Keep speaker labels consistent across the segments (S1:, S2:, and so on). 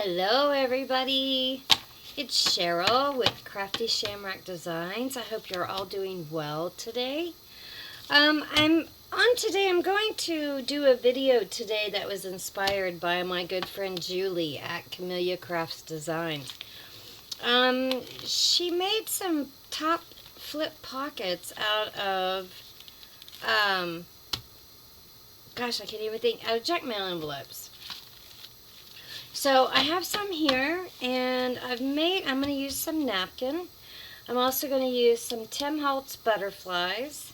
S1: Hello everybody, it's Cheryl with Crafty Shamrock Designs. I hope you're all doing well today. I'm going to do a video today that was inspired by my good friend Julie at Camellia Crafts Designs. She made some top flip pockets out of, gosh, I can't even think, out of junk mail envelopes. So I have some here, and I'm going to use some napkin. I'm also going to use some Tim Holtz Butterflies.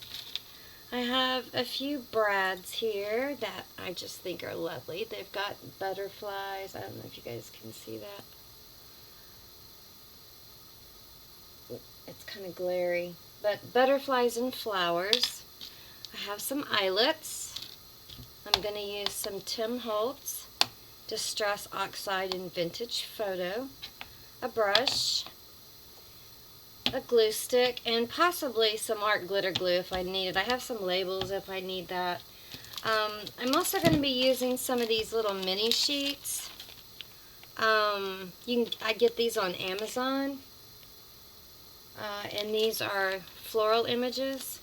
S1: I have a few brads here that I just think are lovely. They've got butterflies. I don't know if you guys can see that. It's kind of glary, but butterflies and flowers. I have some eyelets. I'm going to use some Tim Holtz Distress Oxide and Vintage Photo, a brush, a glue stick, and possibly some art glitter glue if I need it. I have some labels if I need that. I'm also going to be using some of these little mini sheets. I get these on Amazon, and these are floral images.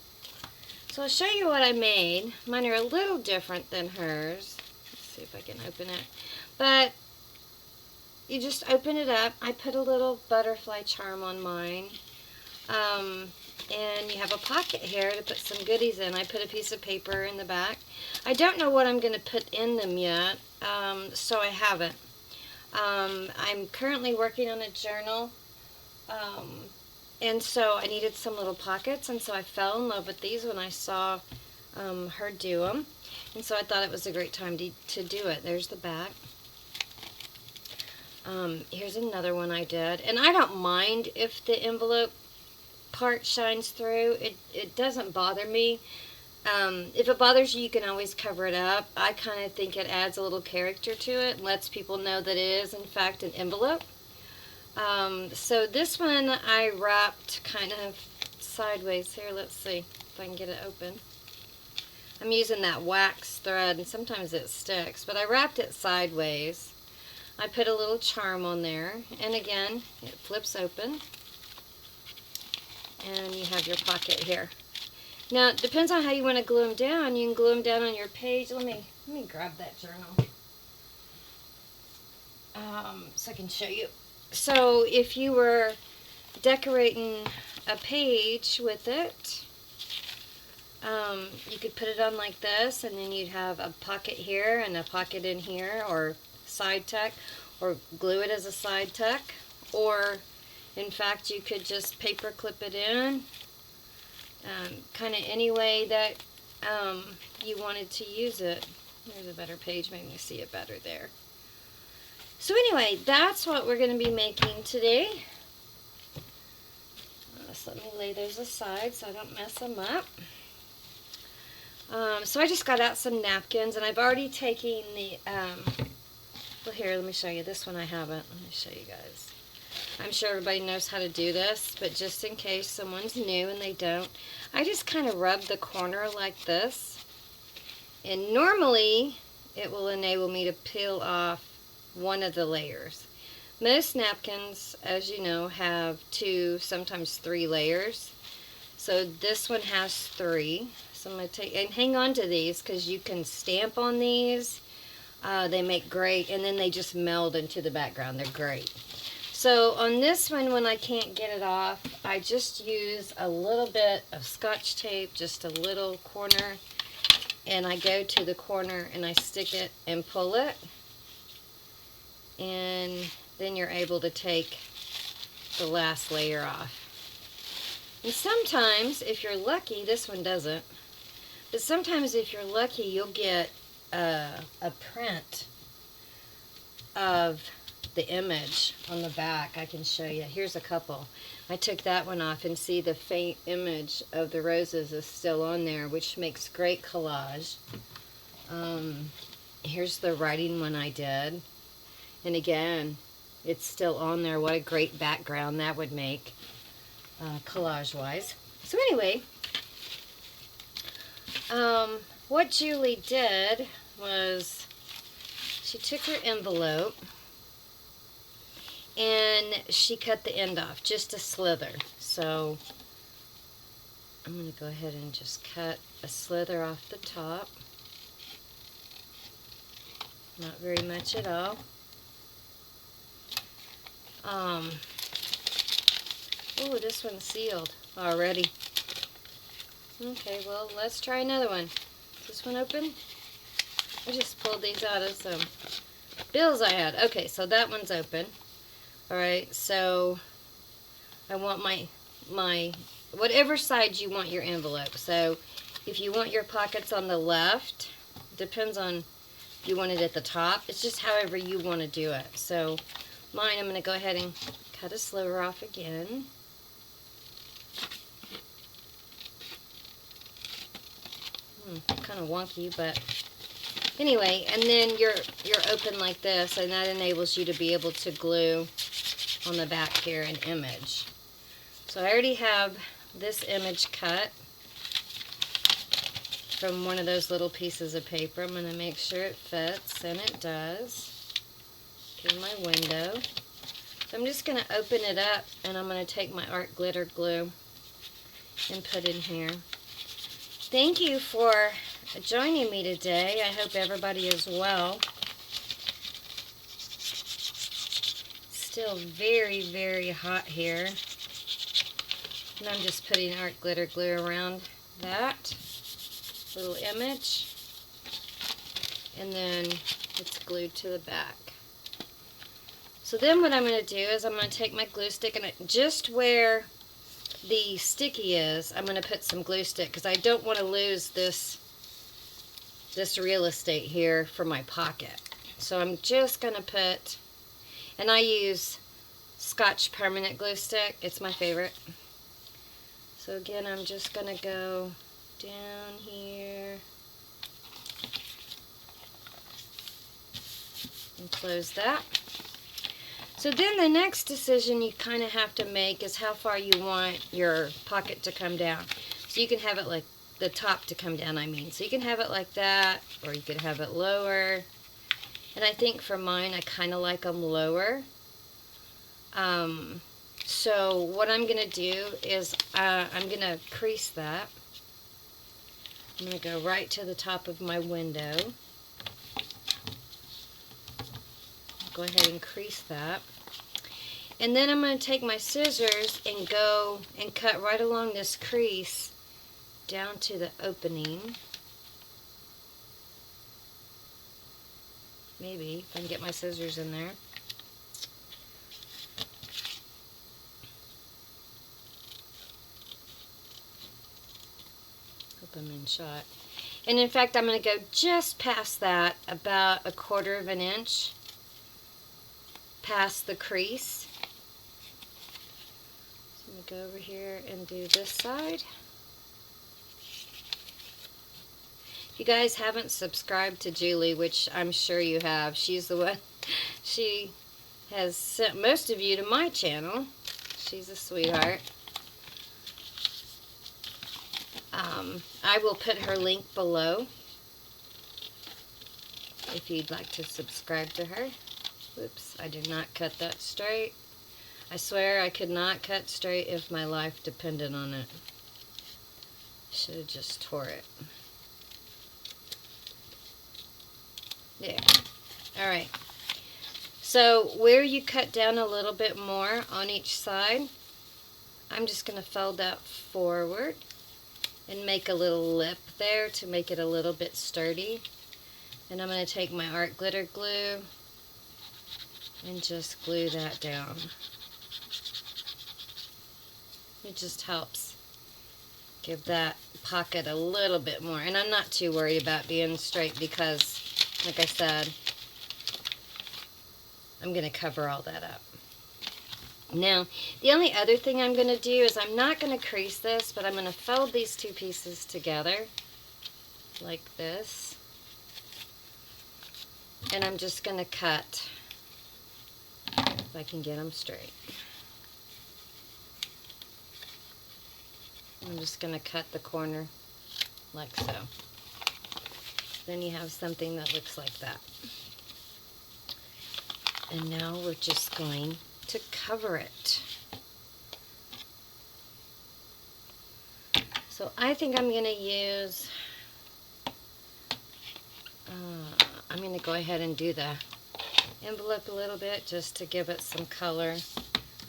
S1: So I'll show you what I made. Mine are a little different than hers. Let's see if I can open it. But you just open it up. I put a little butterfly charm on mine. And you have a pocket here to put some goodies in. I put a piece of paper in the back. I don't know what I'm going to put in them yet, so I haven't. I'm currently working on a journal, and so I needed some little pockets, and so I fell in love with these when I saw her do them. And so I thought it was a great time to do it. There's the back. Here's another one I did. And I don't mind if the envelope part shines through. It doesn't bother me. If it bothers you, you can always cover it up. I kind of think it adds a little character to it and lets people know that it is, in fact, an envelope. So this one I wrapped kind of sideways. Here, let's see if I can get it open. I'm using that wax thread, and sometimes it sticks, but I wrapped it sideways. I put a little charm on there, and again, it flips open, and you have your pocket here. Now, it depends on how you want to glue them down. You can glue them down on your page. Let me grab that journal so I can show you. So, if you were decorating a page with it, you could put it on like this, and then you'd have a pocket here and a pocket in here, or side tuck, or glue it as a side tuck, or in fact you could just paper clip it in, kind of any way that you wanted to use it. There's a better page, maybe you see it better there. So anyway, that's what we're going to be making today. So let me lay those aside so I don't mess them up. So I just got out some napkins, and I've already taken the, well, here, let me show you. This one I haven't. Let me show you guys. I'm sure everybody knows how to do this, but just in case someone's new and they don't, I just kind of rub the corner like this, and normally it will enable me to peel off one of the layers. Most napkins, as you know, have 2, sometimes 3 layers. So this one has 3. So I'm going to take, and hang on to these because you can stamp on these. They make great, and then they just meld into the background. They're great. So on this one, when I can't get it off, I just use a little bit of Scotch tape, just a little corner, and I go to the corner and I stick it and pull it, and then you're able to take the last layer off. And sometimes, if you're lucky, this one doesn't, but sometimes if you're lucky, you'll get a print of the image on the back. I can show you. Here's a couple. I took that one off, and see the faint image of the roses is still on there, which makes great collage. Here's the writing one I did, and again, it's still on there. What a great background that would make, collage wise. So anyway, what Julie did was she took her envelope and she cut the end off, just a slither. So I'm going to go ahead and just cut a slither off the top. Not very much at all. Oh, this one's sealed already. Okay, well, let's try another one. Is this one open? I just pulled these out of some bills I had. Okay, so that one's open. Alright, so I want my whatever side you want your envelope. So if you want your pockets on the left, depends on if you want it at the top. It's just however you want to do it. So mine, I'm going to go ahead and cut a sliver off again. Kind of wonky, but anyway, and then you're open like this, and that enables you to be able to glue on the back here an image. So I already have this image cut from one of those little pieces of paper. I'm going to make sure it fits, and it does. Here's my window. So I'm just going to open it up, and I'm going to take my art glitter glue and put in here. Thank you for joining me today. I hope everybody is well. Still very, very hot here. And I'm just putting art glitter glue around that little image. And then it's glued to the back. So then what I'm going to do is I'm going to take my glue stick, and just where the sticky is, I'm going to put some glue stick because I don't want to lose this real estate here for my pocket. So I'm just going to put, and I use Scotch permanent glue stick. It's my favorite. So again, I'm just going to go down here and close that. So then the next decision you kind of have to make is how far you want your pocket to come down. So you can have it like the top to come down, I mean. So you can have it like that, or you could have it lower. And I think for mine, I kind of like them lower. So what I'm going to do is I'm going to crease that. I'm going to go right to the top of my window. Go ahead and crease that. And then I'm going to take my scissors and go and cut right along this crease down to the opening. Maybe, if I can get my scissors in there. Hope I'm in shot. And in fact, I'm going to go just past that, about 1/4 of an inch past the crease. So I'm going to go over here and do this side. If you guys haven't subscribed to Julie, which I'm sure you have, she's the one, she has sent most of you to my channel. She's a sweetheart. I will put her link below if you'd like to subscribe to her. Oops, I did not cut that straight. I swear I could not cut straight if my life depended on it. Should have just tore it. There. Alright. So where you cut down a little bit more on each side, I'm just going to fold that forward and make a little lip there to make it a little bit sturdy. And I'm going to take my art glitter glue and just glue that down. It just helps give that pocket a little bit more. And I'm not too worried about being straight because, like I said, I'm going to cover all that up. Now, the only other thing I'm going to do is I'm not going to crease this, but I'm going to fold these two pieces together like this. And I'm just going to cut, if I can get them straight. I'm just going to cut the corner like so. Then you have something that looks like that. And now we're just going to cover it. So I think I'm going to use, I'm going to go ahead and do the envelope a little bit just to give it some color.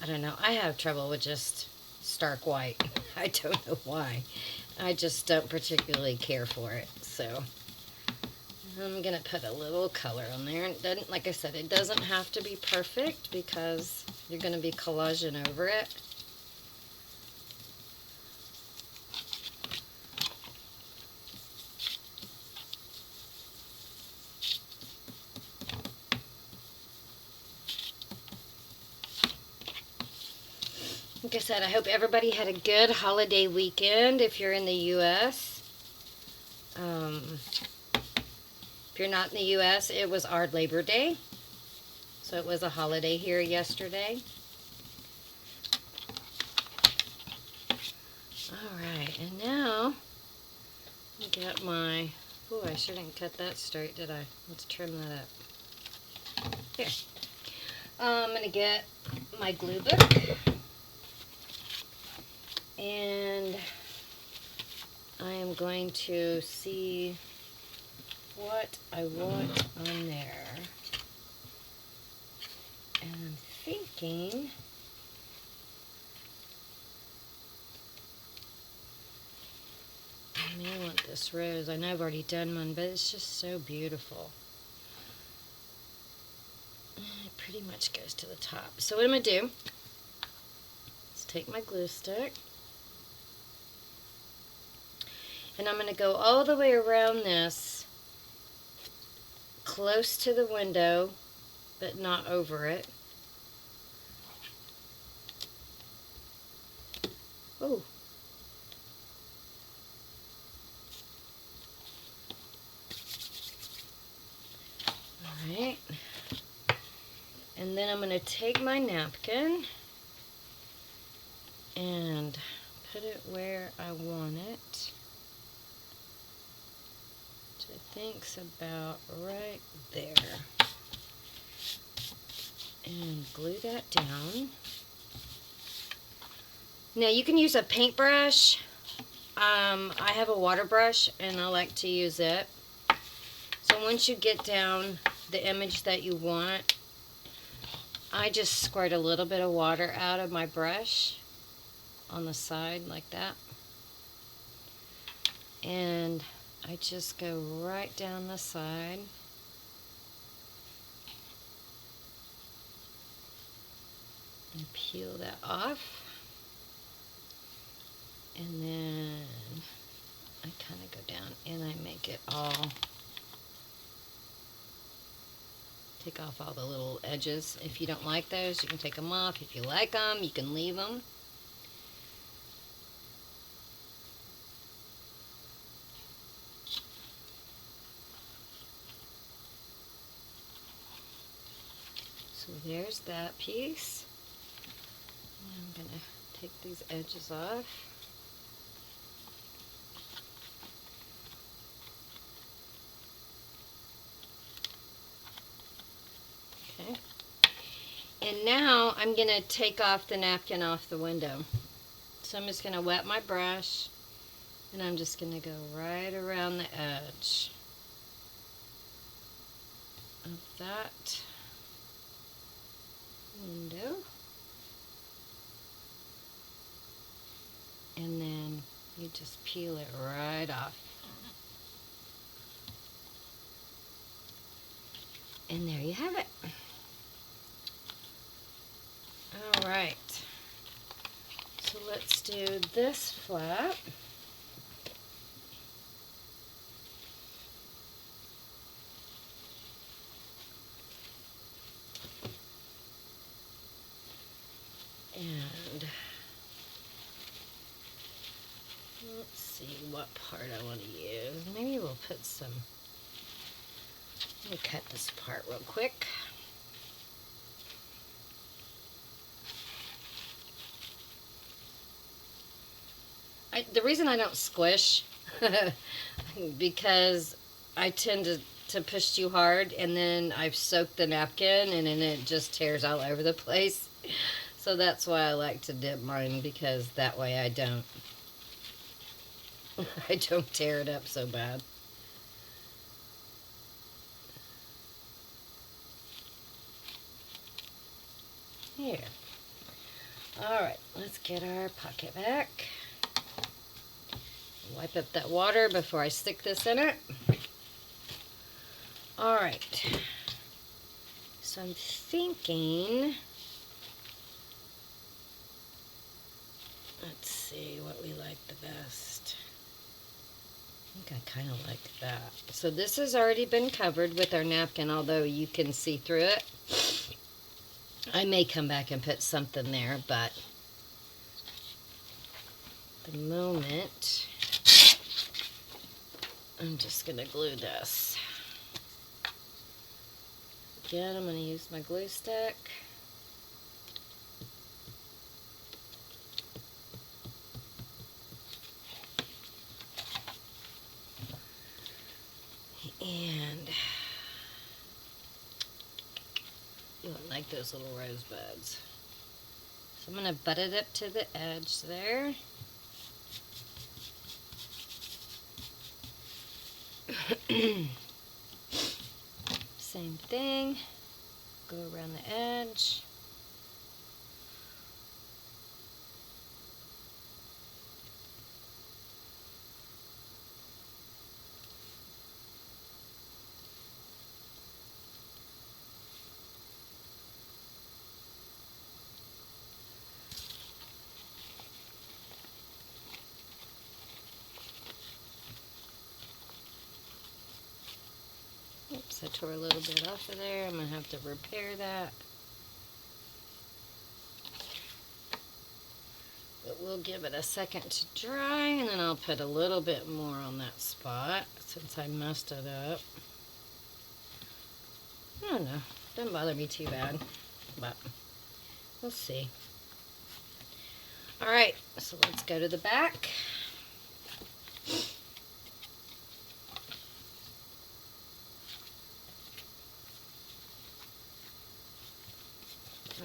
S1: I don't know. I have trouble with just stark white. I don't know why. I just don't particularly care for it. So I'm going to put a little color on there. It doesn't, like I said, it doesn't have to be perfect because you're going to be collaging over it. Like I said, I hope everybody had a good holiday weekend if you're in the U.S. If you're not in the U.S., it was our Labor Day. So it was a holiday here yesterday. Alright, and now I got my... Oh, I shouldn't cut that straight, did I? Let's trim that up. Here. I'm going to get my glue book. And I am going to see what I want on there. And I'm thinking I may want this rose. I know I've already done one, but it's just so beautiful. It pretty much goes to the top. So what I'm going to do is take my glue stick. And I'm going to go all the way around this, close to the window, but not over it. Oh. Alright. And then I'm going to take my napkin and put it where I want it. I think's about right there. And glue that down. Now you can use a paintbrush. I have a water brush and I like to use it. So once you get down the image that you want, I just squirt a little bit of water out of my brush on the side like that. And I just go right down the side. And peel that off. And then I kind of go down and I make it all, take off all the little edges. If you don't like those, you can take them off. If you like them, you can leave them. So there's that piece. And I'm going to take these edges off. Okay. And now I'm going to take off the napkin off the window. So I'm just going to wet my brush and I'm just going to go right around the edge of that window, and then you just peel it right off. And there you have it. Alright, so let's do this flap. And let's see what part I want to use. Maybe we'll put some, let me cut this part real quick. The reason I don't squish, because I tend to push too hard and then I've soaked the napkin and then it just tears all over the place. So that's why I like to dip mine, because that way I don't I don't tear it up so bad. Here. Alright, let's get our pocket back. Wipe up that water before I stick this in it. Alright. So I'm thinking, let's see what we like the best. I think I kind of like that. So this has already been covered with our napkin, although you can see through it. I may come back and put something there, but at the moment, I'm just going to glue this. Again, I'm going to use my glue stick. And you won't like those little rosebuds. So I'm going to butt it up to the edge there. Same thing. Go around the edge. Oops, I tore a little bit off of there. I'm going to have to repair that. But we'll give it a second to dry, and then I'll put a little bit more on that spot since I messed it up. I don't know. Doesn't bother me too bad, but we'll see. Alright, so let's go to the back.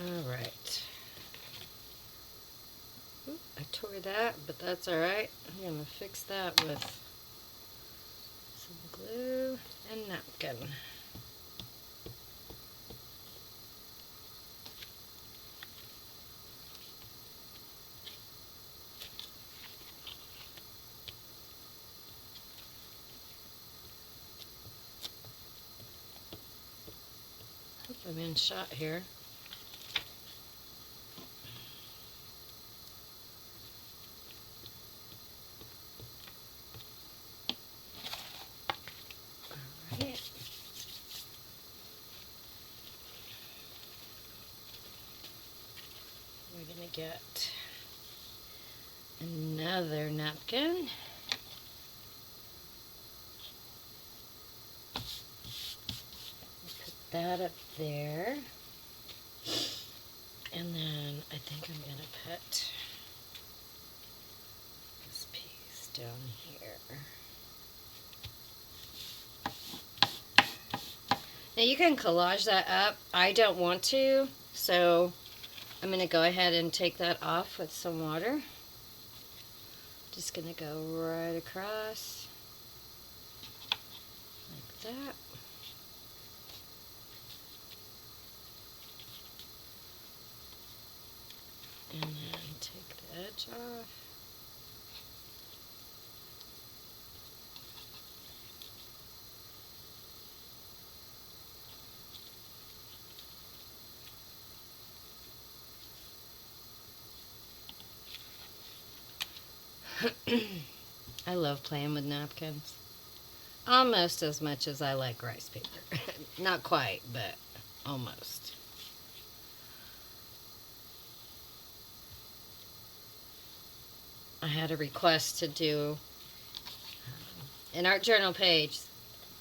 S1: Alright. I tore that, but that's alright. I'm going to fix that with some glue and napkin. Hope I'm in shot here. We're going to get another napkin. Put that up there. And then I think I'm going to put this piece down here. Now you can collage that up. I don't want to, so I'm going to go ahead and take that off with some water. Just going to go right across like that. And then take the edge off. I love playing with napkins. Almost as much as I like rice paper. Not quite, but almost. I had a request to do an art journal page.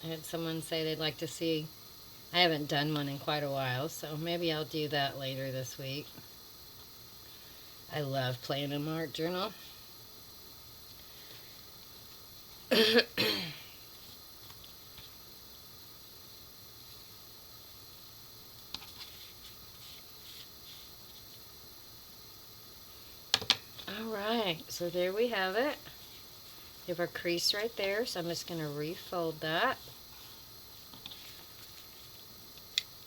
S1: I had someone say they'd like to see. I haven't done one in quite a while, so maybe I'll do that later this week. I love playing in my art journal. Alright, so there we have it. We have our crease right there, so I'm just going to refold that.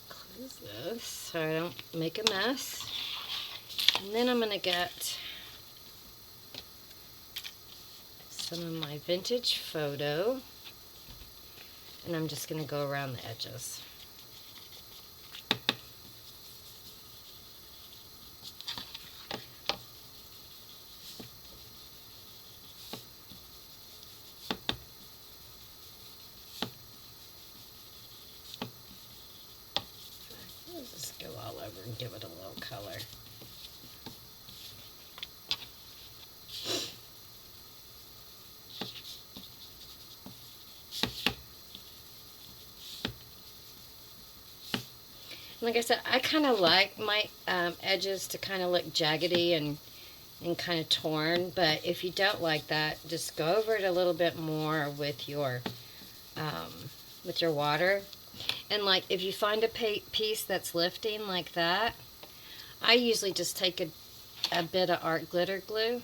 S1: Close this so I don't make a mess. And then I'm going to get some of my vintage photo, and I'm just going to go around the edges. Let's just go all over and give it a little color. Like I said, I kind of like my edges to kind of look jaggedy and kind of torn, but if you don't like that, just go over it a little bit more with your water. And like if you find a piece that's lifting like that, I usually just take a bit of art glitter glue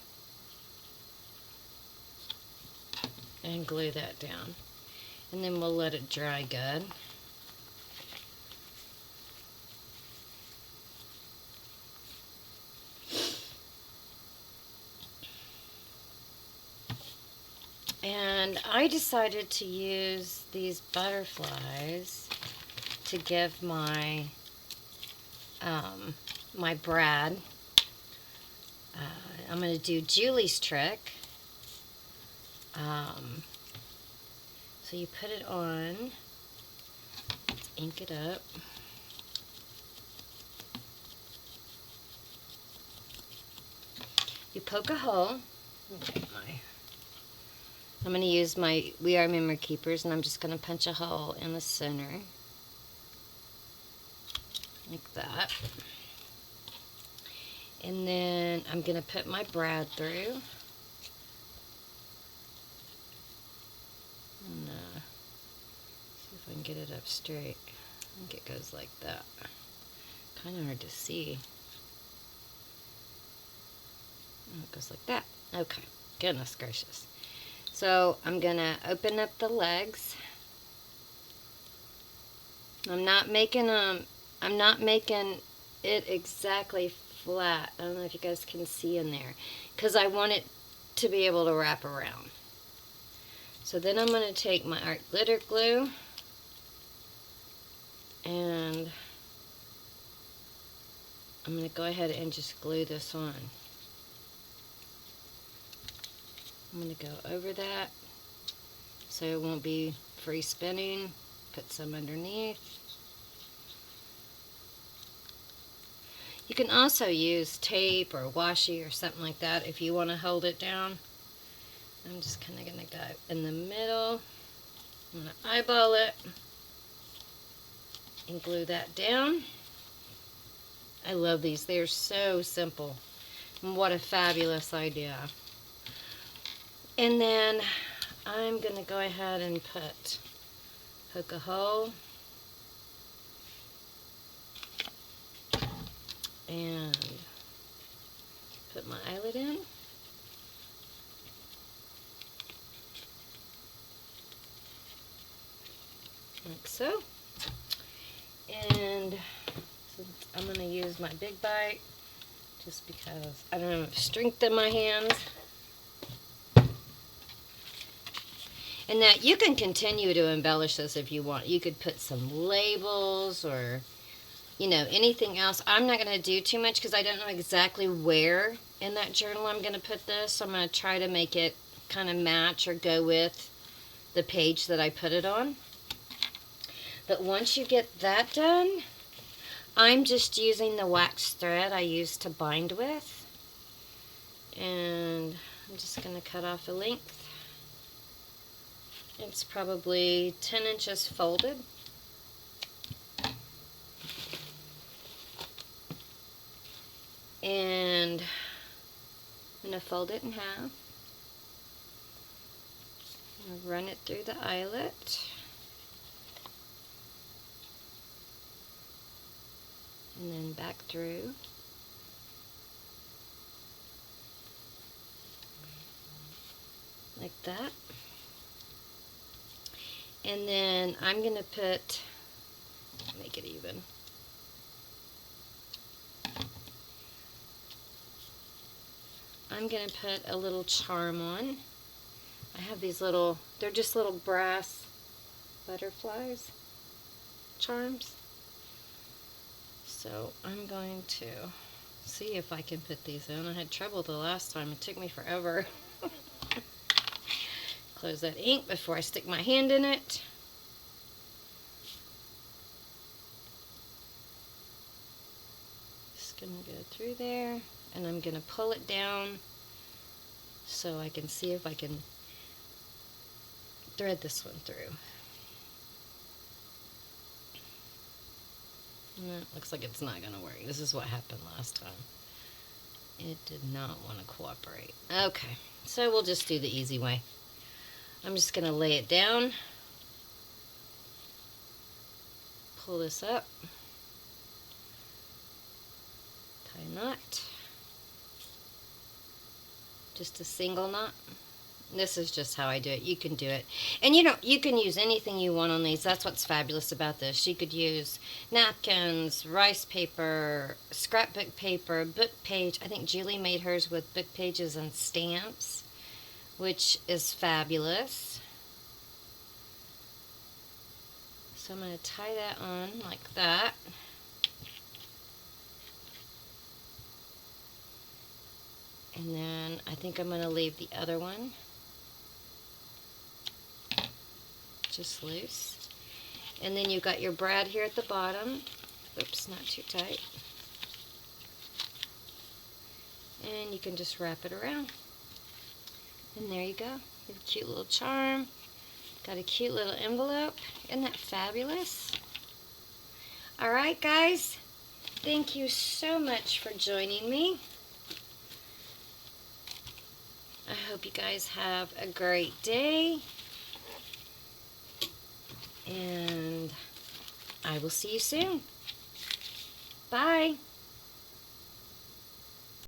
S1: and glue that down, and then we'll let it dry good. And I decided to use these butterflies to give my my brad. I'm going to do Julie's trick. So you put it on. Let's ink it up. You poke a hole. I'm going to use my We Are Memory Keepers, and I'm just going to punch a hole in the center. Like that. And then I'm going to put my brad through. And see if I can get it up straight. I think it goes like that. Kind of hard to see. Oh, it goes like that. Okay. Goodness gracious. So I'm going to open up the legs. I'm not making it exactly flat. I don't know if you guys can see in there, because I want it to be able to wrap around. So then I'm going to take my art glitter glue and I'm going to go ahead and just glue this on. I'm going to go over that so it won't be free spinning. Put some underneath. You can also use tape or washi or something like that if you want to hold it down. I'm just kind of going to go in the middle. I'm going to eyeball it and glue that down. I love these. They're so simple. And what a fabulous idea. And then I'm going to go ahead and poke a hole and put my eyelet in. Like so. And I'm going to use my big bite just because I don't have enough strength in my hands. And that you can continue to embellish this if you want. You could put some labels or, you know, anything else. I'm not going to do too much because I don't know exactly where in that journal I'm going to put this. So I'm going to try to make it kind of match or go with the page that I put it on. But once you get that done, I'm just using the wax thread I used to bind with. And I'm just going to cut off a length. It's probably 10 inches folded. And I'm going to fold it in half. I'm going to run it through the eyelet. And then back through. that. And then I'm going to put, make it even. I'm going to put a little charm on. I have these little, they're just little brass butterflies, charms. So I'm going to see if I can put these in. I had trouble the last time. It took me forever. Close that ink before I stick my hand in it. Just going to go through there, and I'm going to pull it down so I can see if I can thread this one through. It looks like it's not going to work. This is what happened last time. It did not want to cooperate. Okay, so we'll just do the easy way. I'm just going to lay it down, pull this up, tie a knot, just a single knot. This is just how I do it. You can do it. And you can use anything you want on these. That's what's fabulous about this. You could use napkins, rice paper, scrapbook paper, book page. I think Julie made hers with book pages and stamps, which is fabulous. So I'm going to tie that on like that. And then I think I'm going to leave the other one just loose. And then you've got your brad here at the bottom. Oops, not too tight. And you can just wrap it around. And there you go. You have a cute little charm. Got a cute little envelope. Isn't that fabulous? Alright guys, thank you so much for joining me. I hope you guys have a great day. And I will see you soon. Bye.